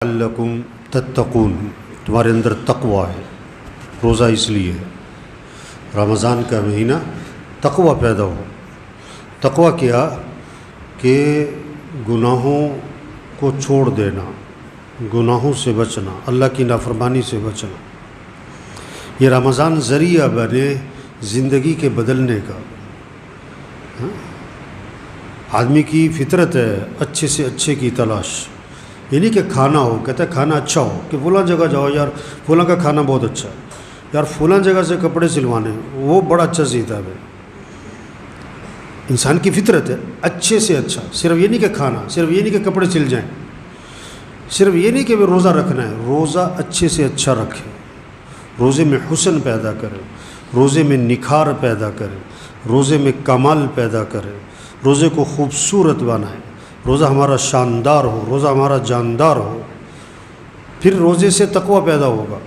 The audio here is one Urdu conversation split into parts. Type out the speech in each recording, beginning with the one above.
لَعَلَّكُمْ تَتَّقُونَ، تمہارے اندر تقوی ہے۔ روزہ اس لیے ہے رمضان کا مہینہ تقوی پیدا ہو۔ تقوی کیا کہ گناہوں کو چھوڑ دینا، گناہوں سے بچنا، اللہ کی نافرمانی سے بچنا۔ یہ رمضان ذریعہ بنے زندگی کے بدلنے کا۔ آدمی کی فطرت ہے اچھے سے اچھے کی تلاش، یعنی کہ کھانا ہو، کہتا ہے کھانا اچھا ہو، کہ فلاں جگہ جاؤ یار فلاں کا کھانا بہت اچھا ہے، یار فلاں جگہ سے کپڑے سلوانے وہ بڑا اچھا سیتا ہے۔ انسان کی فطرت ہے اچھے سے اچھا، صرف یہ نہیں کہ کھانا، صرف یہ نہیں کہ کپڑے سل جائیں، صرف یہ نہیں کہ وہ روزہ رکھنا ہے، روزہ اچھے سے اچھا رکھے، روزے میں حسن پیدا کرے، روزے میں نکھار پیدا کرے، روزے میں کمال پیدا کرے، روزے کو خوبصورت بنائے، روزہ ہمارا شاندار ہو، روزہ ہمارا جاندار ہو۔ پھر روزے سے تقوی پیدا ہوگا،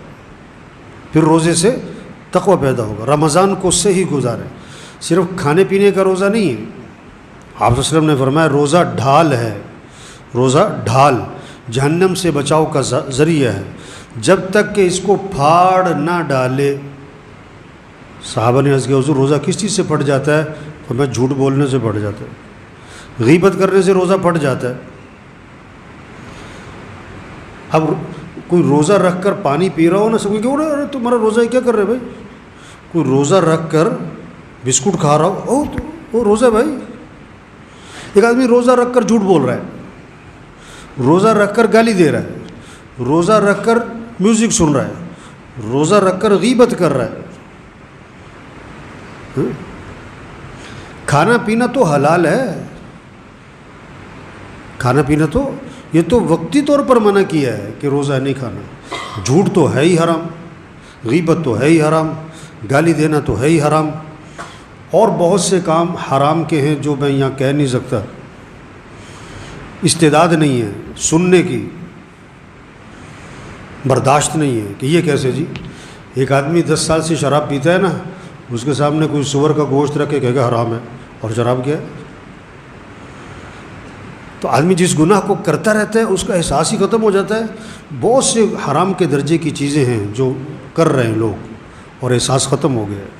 پھر روزے سے تقوی پیدا ہوگا۔ رمضان کو صحیح گزارے، صرف کھانے پینے کا روزہ نہیں ہے۔ آپ صلی اللہ علیہ وسلم نے فرمایا روزہ ڈھال ہے، روزہ ڈھال جہنم سے بچاؤ کا ذریعہ ہے، جب تک کہ اس کو پھاڑ نہ ڈالے۔ صحابہ نے عرض کیا حضور روزہ کس چیز سے پھٹ جاتا ہے؟ فرمایا جھوٹ بولنے سے پھٹ جاتا ہے، غیبت کرنے سے روزہ پھٹ جاتا ہے۔ اب کوئی روزہ رکھ کر پانی پی رہا ہو نا، سب کہ ارے تمہارا روزہ کیا کر رہے بھائی؟ کوئی روزہ رکھ کر بسکٹ کھا رہا ہو، وہ روزہ بھائی۔ ایک آدمی روزہ رکھ کر جھوٹ بول رہا ہے، روزہ رکھ کر گالی دے رہا ہے، روزہ رکھ کر میوزک سن رہا ہے، روزہ رکھ کر غیبت کر رہا ہے۔ کھانا پینا تو حلال ہے، کھانا پینا تو یہ تو وقتی طور پر منع کیا ہے کہ روزہ نہیں کھانا۔ جھوٹ تو ہے ہی حرام، غیبت تو ہے ہی حرام، گالی دینا تو ہے ہی حرام، اور بہت سے کام حرام کے ہیں جو میں یہاں کہہ نہیں سکتا، استعداد نہیں ہے سننے کی، برداشت نہیں ہے کہ یہ کیسے جی۔ ایک آدمی 10 سال سے شراب پیتا ہے نا، اس کے سامنے کوئی سور کا گوشت رکھ کے کہے گا حرام ہے، اور شراب کیا ہے؟ تو آدمی جس گناہ کو کرتا رہتا ہے اس کا احساس ہی ختم ہو جاتا ہے۔ بہت سے حرام کے درجے کی چیزیں ہیں جو کر رہے ہیں لوگ، اور احساس ختم ہو گیا ہے۔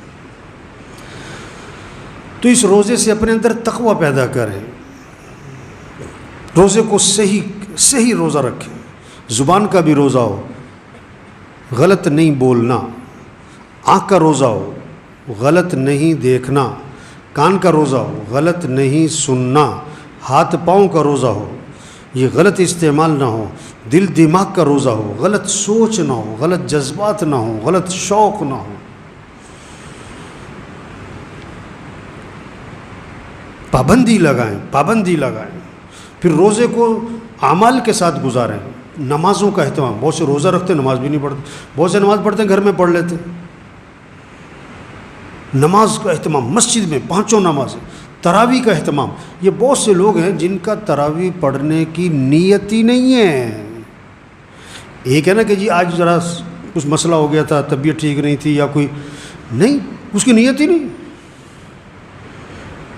تو اس روزے سے اپنے اندر تقوی پیدا کریں، روزے کو صحیح روزہ رکھیں، زبان کا بھی روزہ ہو، غلط نہیں بولنا، آنکھ کا روزہ ہو، غلط نہیں دیکھنا، کان کا روزہ ہو، غلط نہیں سننا، ہاتھ پاؤں کا روزہ ہو، یہ غلط استعمال نہ ہو، دل دماغ کا روزہ ہو، غلط سوچ نہ ہو، غلط جذبات نہ ہو، غلط شوق نہ ہو۔ پابندی لگائیں۔ پھر روزے کو اعمال کے ساتھ گزاریں، نمازوں کا اہتمام۔ بہت سے روزہ رکھتے نماز بھی نہیں پڑھتے، بہت سے نماز پڑھتے ہیں گھر میں پڑھ لیتے۔ نماز کا اہتمام، مسجد میں 5 نمازیں، تراویح کا اہتمام۔ یہ بہت سے لوگ ہیں جن کا تراویح پڑھنے کی نیت ہی نہیں ہے۔ ایک ہے نا کہ جی آج ذرا کچھ مسئلہ ہو گیا تھا، طبیعت ٹھیک نہیں تھی، یا کوئی نہیں، اس کی نیت ہی نہیں۔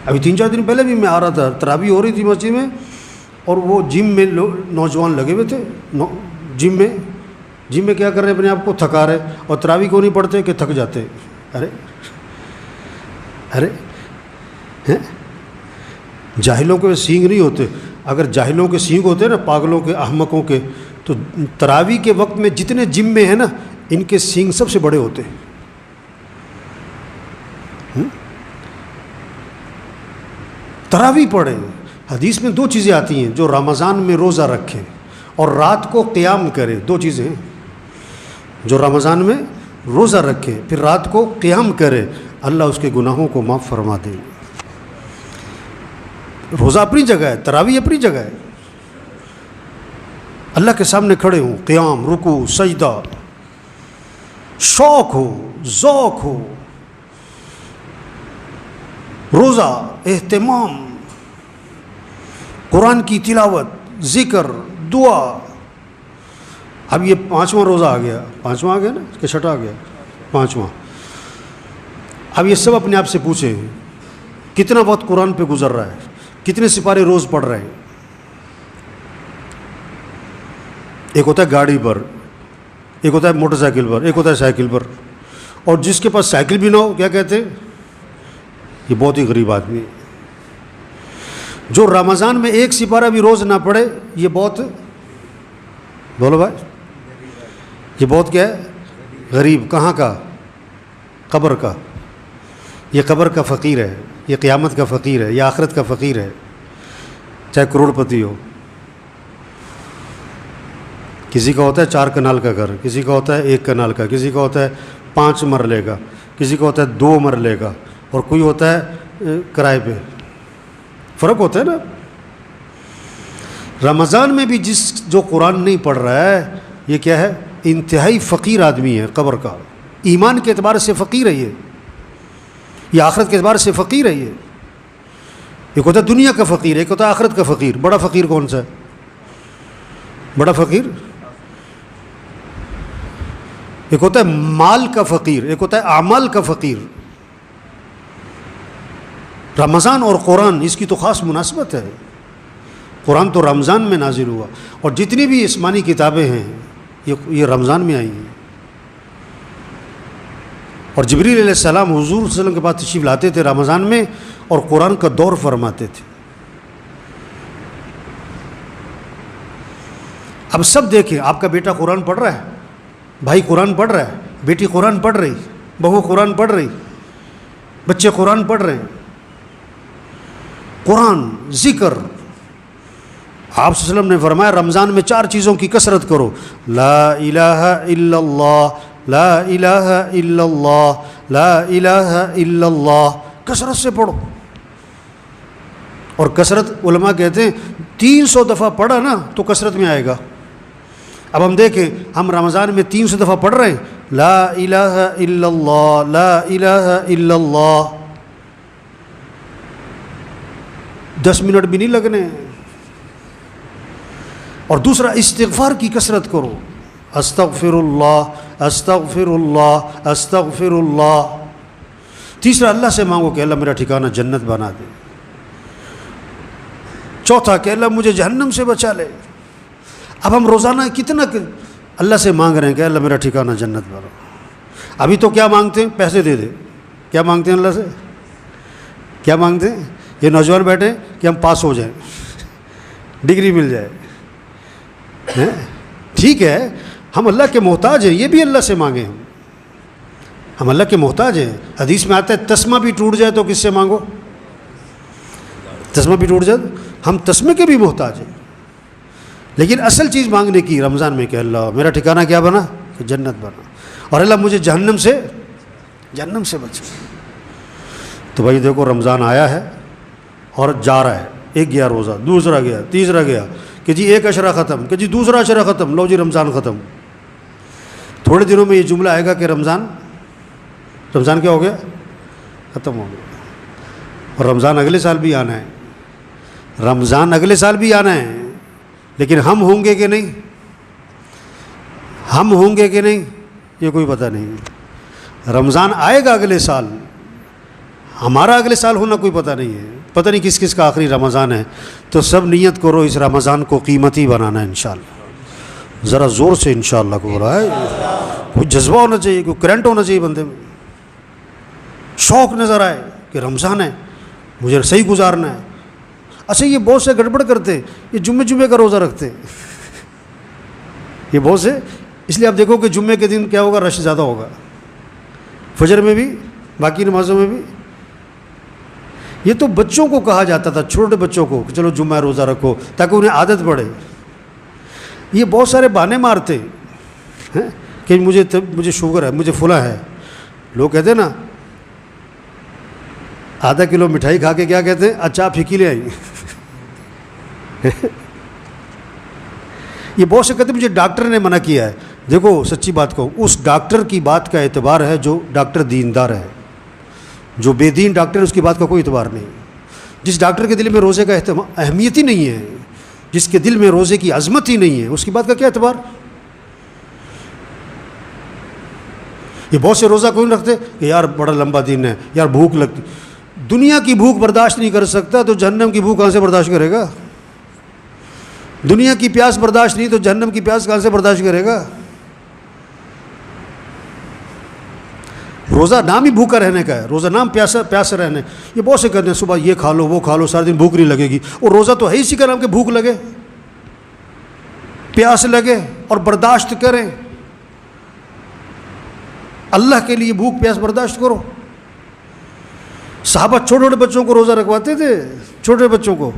ابھی 3-4 دن پہلے بھی میں آ رہا تھا، تراویح ہو رہی تھی مسجد میں، اور وہ جم میں نوجوان لگے ہوئے تھے، جم میں کیا کر رہے ہیں؟ اپنے آپ کو تھکا رہے، اور تراویح کو نہیں پڑھتے کہ تھک جاتے۔ ارے جاہلوں کے سینگ نہیں ہوتے۔ اگر جاہلوں کے سینگ ہوتے نا، پاگلوں کے، احمقوں کے، تو تراویح کے وقت میں جتنے جم میں ہیں نا، ان کے سینگ سب سے بڑے ہوتے۔ تراویح پڑھیں۔ حدیث میں 2 چیزیں آتی ہیں، جو رمضان میں روزہ رکھیں اور رات کو قیام کریں۔ 2 چیزیں ہیں، جو رمضان میں روزہ رکھے پھر رات کو قیام کرے، اللہ اس کے گناہوں کو معاف فرما دے۔ روزہ اپنی جگہ ہے، تراویح اپنی جگہ ہے۔ اللہ کے سامنے کھڑے ہوں، قیام، رکوع، سجدہ، شوق ہو، ذوق ہو، روزہ، اہتمام، قرآن کی تلاوت، ذکر، دعا۔ اب یہ 5واں روزہ آ گیا، 5واں آ گیا نا کہ 6واں آ گیا؟ 5واں۔ اب یہ سب اپنے آپ سے پوچھیں کتنا وقت قرآن پہ گزر رہا ہے، کتنے سپارے روز پڑھ رہے ہیں، ایک ہوتا ہے گاڑی پر، ایک ہوتا ہے موٹر سائیکل پر، ایک ہوتا ہے سائیکل پر. اور جس کے پاس سائیکل بھی نہ ہو کیا کہتے ہیں؟ یہ بہت ہی غریب آدمی ہے. جو رمضان میں ایک سپارہ بھی روز نہ پڑھے یہ بہت، بولو بھائی، یہ بہت کیا ہے؟ غریب. کہاں کا؟ قبر کا. یہ قبر کا فقیر ہے، یہ قیامت کا فقیر ہے، یہ آخرت کا فقیر ہے، چاہے کروڑ پتی ہو. کسی کا ہوتا ہے 4 کنال کا گھر، کسی کا ہوتا ہے 1 کنال کا، کسی کا ہوتا ہے 5 مرلے کا، کسی کا ہوتا ہے 2 مرلے کا، اور کوئی ہوتا ہے کرائے پہ. فرق ہوتا ہے نا. رمضان میں بھی جو قرآن نہیں پڑھ رہا ہے یہ کیا ہے؟ انتہائی فقیر آدمی ہے قبر کا. ایمان کے اعتبار سے فقیر ہے یہ آخرت کے اعتبار سے فقیر ہے. یہ ایک ہوتا ہے دنیا کا فقیر، ایک ہوتا ہے آخرت کا فقیر. بڑا فقیر کون سا ہے؟ بڑا فقیر ایک ہوتا ہے مال کا فقیر، ایک ہوتا ہے اعمال کا فقیر. رمضان اور قرآن اس کی تو خاص مناسبت ہے. قرآن تو رمضان میں نازل ہوا، اور جتنی بھی آسمانی کتابیں ہیں یہ رمضان میں آئی ہیں. اور جبریل علیہ السلام حضور صلی اللہ علیہ وسلم کے پاس تشریف لاتے تھے رمضان میں اور قرآن کا دور فرماتے تھے. اب سب دیکھیں، آپ کا بیٹا قرآن پڑھ رہا ہے، بھائی قرآن پڑھ رہا ہے، بیٹی قرآن پڑھ رہی، بہو قرآن پڑھ رہی، بچے قرآن پڑھ رہے ہیں. قرآن، ذکر. آپ صلی اللہ علیہ وسلم نے فرمایا رمضان میں 4 چیزوں کی کثرت کرو. لا الہ الا اللہ، لا الہ الا اللہ، لا الہ الا اللہ. کثرت سے پڑھو. اور کثرت علماء کہتے ہیں 300 دفعہ پڑھا نا تو کثرت میں آئے گا. اب ہم دیکھیں، ہم رمضان میں 300 دفعہ پڑھ رہے ہیں لا الہ الا اللہ، لا الہ الا اللہ. 10 منٹ بھی نہیں لگنے. اور دوسرا استغفار کی کثرت کرو. استغفر اللہ، استغفر اللہ، استغفر اللہ. تیسرا اللہ سے مانگو کہ اللہ میرا ٹھکانہ جنت بنا دے. چوتھا کہ اللہ مجھے جہنم سے بچا لے. اب ہم روزانہ کتنا اللہ سے مانگ رہے ہیں کہ اللہ میرا ٹھکانہ جنت بنا. ابھی تو کیا مانگتے ہیں؟ پیسے دے دے. کیا مانگتے ہیں اللہ سے؟ کیا مانگتے ہیں؟ یہ نوجوان بیٹھے کہ ہم پاس ہو جائیں، ڈگری مل جائے. ٹھیک ہے، ہم اللہ کے محتاج ہیں، یہ بھی اللہ سے مانگیں. ہم اللہ کے محتاج ہیں. حدیث میں آتا ہے تسمہ بھی ٹوٹ جائے تو کس سے مانگو؟ تسمہ بھی ٹوٹ جائے ہم تسمے کے بھی محتاج ہیں. لیکن اصل چیز مانگنے کی رمضان میں کہ اللہ میرا ٹھکانہ کیا بنا؟ کہ جنت بنا. اور اللہ مجھے جہنم سے بچا. تو بھائی دیکھو رمضان آیا ہے اور جا رہا ہے. ایک گیا روزہ، دوسرا گیا، تیسرا گیا، کہ جی ایک عشرہ ختم، کہ جی دوسرا عشرہ ختم، لو جی رمضان ختم. تھوڑے دنوں میں یہ جملہ آئے گا کہ رمضان کیا ہو گیا؟ ختم ہو گیا. اور رمضان اگلے سال بھی آنا ہے. رمضان اگلے سال بھی آنا ہے. لیکن ہم ہوں گے کہ نہیں؟ ہم ہوں گے کہ نہیں یہ کوئی پتہ نہیں. رمضان آئے گا اگلے سال، ہمارا اگلے سال ہونا کوئی پتہ نہیں ہے. پتہ نہیں کس کس کا آخری رمضان ہے. تو سب نیت کرو اس رمضان کو قیمتی بنانا ہے انشاءاللہ. ذرا زور سے انشاءاللہ کو بولا ہے. کوئی جذبہ ہونا چاہیے، کوئی کرنٹ ہونا چاہیے بندے میں. شوق نظر آئے کہ رمضان ہے، مجھے صحیح گزارنا ہے. اچھا یہ بہت سے گڑبڑ کرتے، یہ جمعے کا روزہ رکھتے. یہ بہت سے، اس لیے آپ دیکھو کہ جمعے کے دن کیا ہوگا؟ رش زیادہ ہوگا. فجر میں بھی، باقی نمازوں میں بھی. یہ تو بچوں کو کہا جاتا تھا، چھوٹے بچوں کو، کہ چلو جمعہ روزہ رکھو تاکہ انہیں عادت پڑے. یہ بہت سارے بہانے مارتے ہیں کہ مجھے شوگر ہے، مجھے فلاں ہے. لوگ کہتے ہیں نا آدھا کلو مٹھائی کھا کے کیا کہتے ہیں؟ اچھا پھیکی لے آئی. یہ بہت سے کہتے ہیں مجھے ڈاکٹر نے منع کیا ہے. دیکھو سچی بات کہو، اس ڈاکٹر کی بات کا اعتبار ہے جو ڈاکٹر دیندار ہے. جو بے دین ڈاکٹر ہے اس کی بات کا کوئی اعتبار نہیں. جس ڈاکٹر کے دل میں روزے کا اہمیت ہی نہیں ہے، جس کے دل میں روزے کی عظمت ہی نہیں ہے، اس کی بات کا کیا اعتبار؟ یہ بہت سے روزہ کوئی نہیں رکھتے کہ یار بڑا لمبا دن ہے، یار بھوک لگتی. دنیا کی بھوک برداشت نہیں کر سکتا تو جہنم کی بھوک کہاں سے برداشت کرے گا؟ دنیا کی پیاس برداشت نہیں تو جہنم کی پیاس کہاں سے برداشت کرے گا؟ روزہ نام ہی بھوکا رہنے کا ہے، روزہ نام پیاسا رہنے. یہ بہت سے کہتے ہیں صبح یہ کھا لو وہ کھا لو سارے دن بھوک نہیں لگے گی، اور روزہ تو ہے اسی کا نام کہ بھوک لگے، پیاس لگے اور برداشت کریں. اللہ کے لیے بھوک پیاس برداشت کرو. صحابہ چھوٹے چھوٹے بچوں کو روزہ رکھواتے تھے، چھوٹے بچوں کو،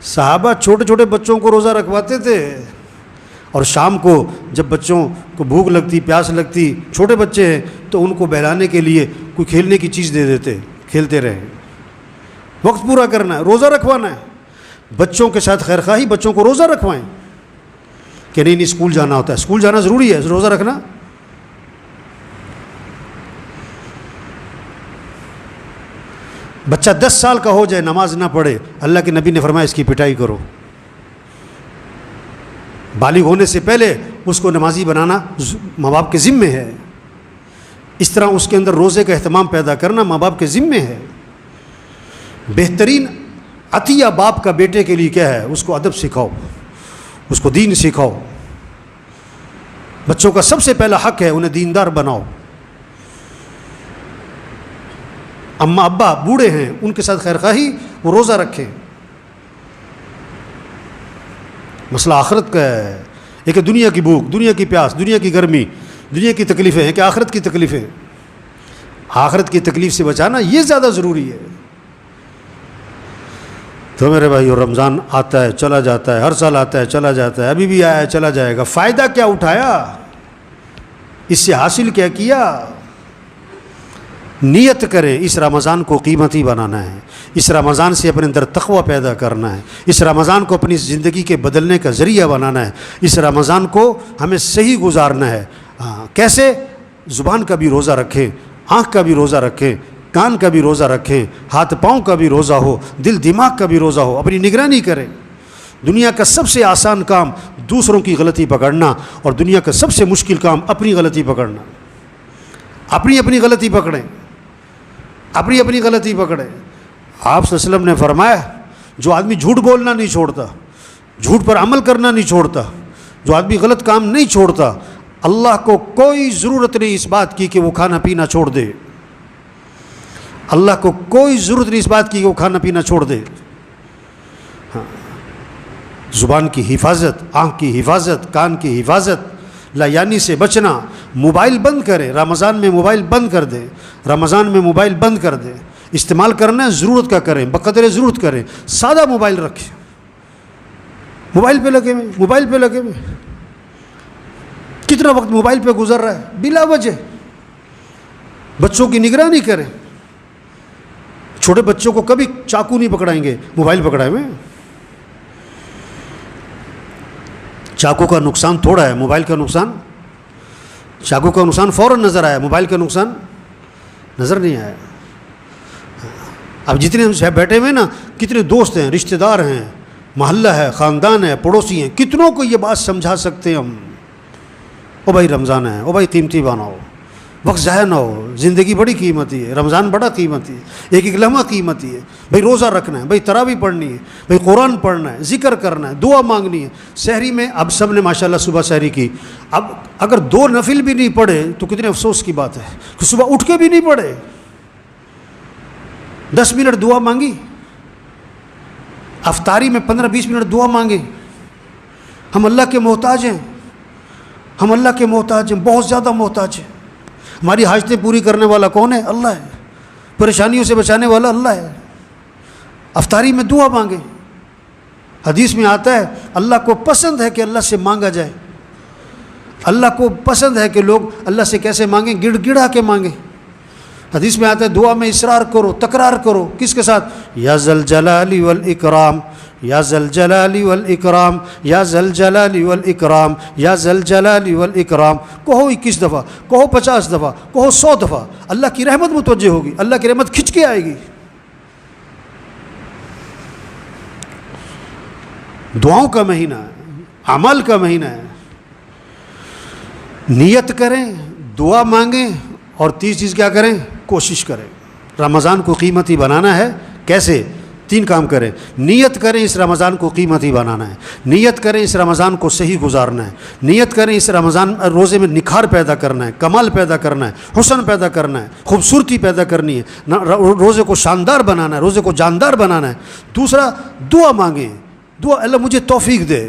صحابہ چھوٹے چھوٹے بچوں کو روزہ رکھواتے تھے. اور شام کو جب بچوں کو بھوک لگتی پیاس لگتی، چھوٹے بچے ہیں تو ان کو بہلانے کے لیے کوئی کھیلنے کی چیز دے دیتے، کھیلتے رہے. وقت پورا کرنا ہے، روزہ رکھوانا ہے. بچوں کے ساتھ خیر خواہی، بچوں کو روزہ رکھوائیں کہ نہیں اسکول جانا ہوتا ہے، اسکول جانا ضروری ہے، روزہ رکھنا. بچہ 10 سال کا ہو جائے نماز نہ پڑھے، اللہ کے نبی نے فرمایا اس کی پٹائی کرو. بالغ ہونے سے پہلے اس کو نمازی بنانا ماں باپ کے ذمے ہے. اس طرح اس کے اندر روزے کا اہتمام پیدا کرنا ماں باپ کے ذمے ہے. بہترین عطیہ باپ کا بیٹے کے لیے کیا ہے؟ اس کو ادب سکھاؤ، اس کو دین سکھاؤ. بچوں کا سب سے پہلا حق ہے انہیں دیندار بناؤ. اماں ابا بوڑھے ہیں ان کے ساتھ خیر خواہی، وہ روزہ رکھیں. مسئلہ آخرت کا ہے. ایک ہے دنیا کی بھوک، دنیا کی پیاس، دنیا کی گرمی، دنیا کی تکلیفیں ہیں کہ آخرت کی تکلیفیں. آخرت کی تکلیف سے بچانا یہ زیادہ ضروری ہے. تو میرے بھائیو رمضان آتا ہے چلا جاتا ہے، ہر سال آتا ہے چلا جاتا ہے، ابھی بھی آیا ہے چلا جائے گا. فائدہ کیا اٹھایا؟ اس سے حاصل کیا کیا؟ نیت کریں اس رمضان کو قیمتی بنانا ہے، اس رمضان سے اپنے اندر تقوی پیدا کرنا ہے، اس رمضان کو اپنی زندگی کے بدلنے کا ذریعہ بنانا ہے، اس رمضان کو ہمیں صحیح گزارنا ہے. کیسے؟ زبان کا بھی روزہ رکھیں، آنکھ کا بھی روزہ رکھیں، کان کا بھی روزہ رکھیں، ہاتھ پاؤں کا بھی روزہ ہو، دل دماغ کا بھی روزہ ہو. اپنی نگرانی کریں. دنیا کا سب سے آسان کام دوسروں کی غلطی پکڑنا، اور دنیا کا سب سے مشکل کام اپنی غلطی پکڑنا. اپنی غلطی پکڑیں، اپنی غلطی پکڑیں. آپ صلی اللہ علیہ وسلم نے فرمایا جو آدمی جھوٹ بولنا نہیں چھوڑتا، جھوٹ پر عمل کرنا نہیں چھوڑتا، جو آدمی غلط کام نہیں چھوڑتا، اللہ کو کوئی ضرورت نہیں اس بات کی کہ وہ کھانا پینا چھوڑ دے. اللہ کو کوئی ضرورت نہیں اس بات کی کہ وہ کھانا پینا چھوڑ دے. زبان کی حفاظت، آنکھ کی حفاظت، کان کی حفاظت، لایانی سے بچنا. موبائل بند کریں، رمضان میں موبائل بند کر دیں، رمضان میں موبائل بند کر دیں. استعمال کرنا ہے ضرورت کا کریں، بقدر ضرورت کریں. سادہ موبائل رکھیں، موبائل پہ لگے ہوئے کتنا وقت موبائل پہ گزر رہا ہے بلا وجہ. بچوں کی نگرانی کریں. چھوٹے بچوں کو کبھی چاقو نہیں پکڑائیں گے، موبائل پکڑائے ہوئے. چاقو کا نقصان تھوڑا ہے، موبائل کا نقصان، چاقو کا نقصان فوراً نظر آیا، موبائل کا نقصان نظر نہیں آیا. اب جتنے ہم بیٹھے ہوئے نا، کتنے دوست ہیں، رشتہ دار ہیں، محلہ ہے، خاندان ہے، پڑوسی ہیں، کتنوں کو یہ بات سمجھا سکتے ہیں ہم. او بھائی رمضان ہے، او بھائی قیمتی بناؤ، وقت ضائع نہ ہو، زندگی بڑی قیمتی ہے، رمضان بڑا قیمتی ہے، ایک ایک لمحہ قیمتی ہے. بھائی روزہ رکھنا ہے، بھائی تراویح پڑھنی ہے، بھائی قرآن پڑھنا ہے، ذکر کرنا ہے، دعا مانگنی ہے. سحری میں اب سب نے ماشاءاللہ صبح سحری کی. اب اگر 2 نفل بھی نہیں پڑھے تو کتنے افسوس کی بات ہے کہ صبح اٹھ کے بھی نہیں پڑھے. 10 منٹ دعا مانگی، افطاری میں 15-20 منٹ دعا مانگے. ہم اللہ کے محتاج ہیں، ہم اللہ کے محتاج ہیں، بہت زیادہ محتاج ہیں. ہماری حاجتیں پوری کرنے والا کون ہے؟ اللہ ہے. پریشانیوں سے بچانے والا اللہ ہے. افطاری میں دعا مانگے. حدیث میں آتا ہے اللہ کو پسند ہے کہ اللہ سے مانگا جائے. اللہ کو پسند ہے کہ لوگ اللہ سے کیسے مانگیں؟ گڑ گڑا کے مانگیں. حدیث میں آتا ہے دعا میں اصرار کرو، تکرار کرو. کس کے ساتھ؟ یا ذل جلال والاکرام، یا ذل جلال والاکرام، یا ذل جلال والاکرام، یا ذل جلال والاکرام. کہو 21 دفعہ، کہو 50 دفعہ، کہو 100 دفعہ. اللہ کی رحمت متوجہ ہوگی، اللہ کی رحمت کھنچ کے آئے گی. دعاؤں کا مہینہ ہے، اعمال کا مہینہ ہے. نیت کریں، دعا مانگیں، اور تیسری چیز کیا کریں؟ کوشش کریں. رمضان کو قیمتی بنانا ہے. کیسے؟ 3 کام کریں. نیت کریں اس رمضان کو قیمتی بنانا ہے, نیت کریں اس رمضان کو صحیح گزارنا ہے, نیت کریں اس رمضان روزے میں نکھار پیدا کرنا ہے, کمال پیدا کرنا ہے, حسن پیدا کرنا ہے, خوبصورتی پیدا کرنی ہے, روزے کو شاندار بنانا ہے, روزے کو جاندار بنانا ہے. دوسرا, دعا مانگیں, دعا, اللہ مجھے توفیق دے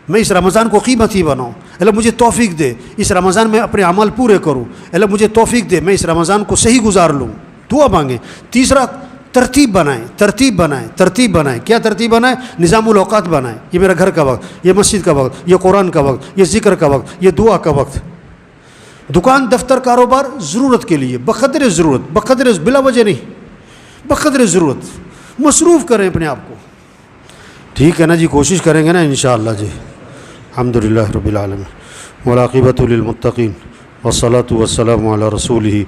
میں اس رمضان کو قیمتی بناؤں, اللہ مجھے توفیق دے اس رمضان میں اپنے اعمال پورے کروں, اللہ مجھے توفیق دے میں اس رمضان کو صحیح گزار لوں. دعا مانگیں. تیسرا, ترتیب بنائیں, ترتیب بنائیں, ترتیب بنائیں. کیا ترتیب بنائیں؟ نظام الاوقات بنائیں. یہ میرا گھر کا وقت, یہ مسجد کا وقت, یہ قرآن کا وقت, یہ ذکر کا وقت, یہ دعا کا وقت. دکان, دفتر, کاروبار ضرورت کے لیے, بقدر ضرورت, بقدر, بلا وجہ نہیں, بقدر ضرورت مصروف کریں اپنے آپ کو. ٹھیک ہے نا جی, کوشش کریں گے نا انشاءاللہ جی. الحمدللہ رب العالمین والعاقبۃ للمتقین والصلاۃ والسلام علی رسولہ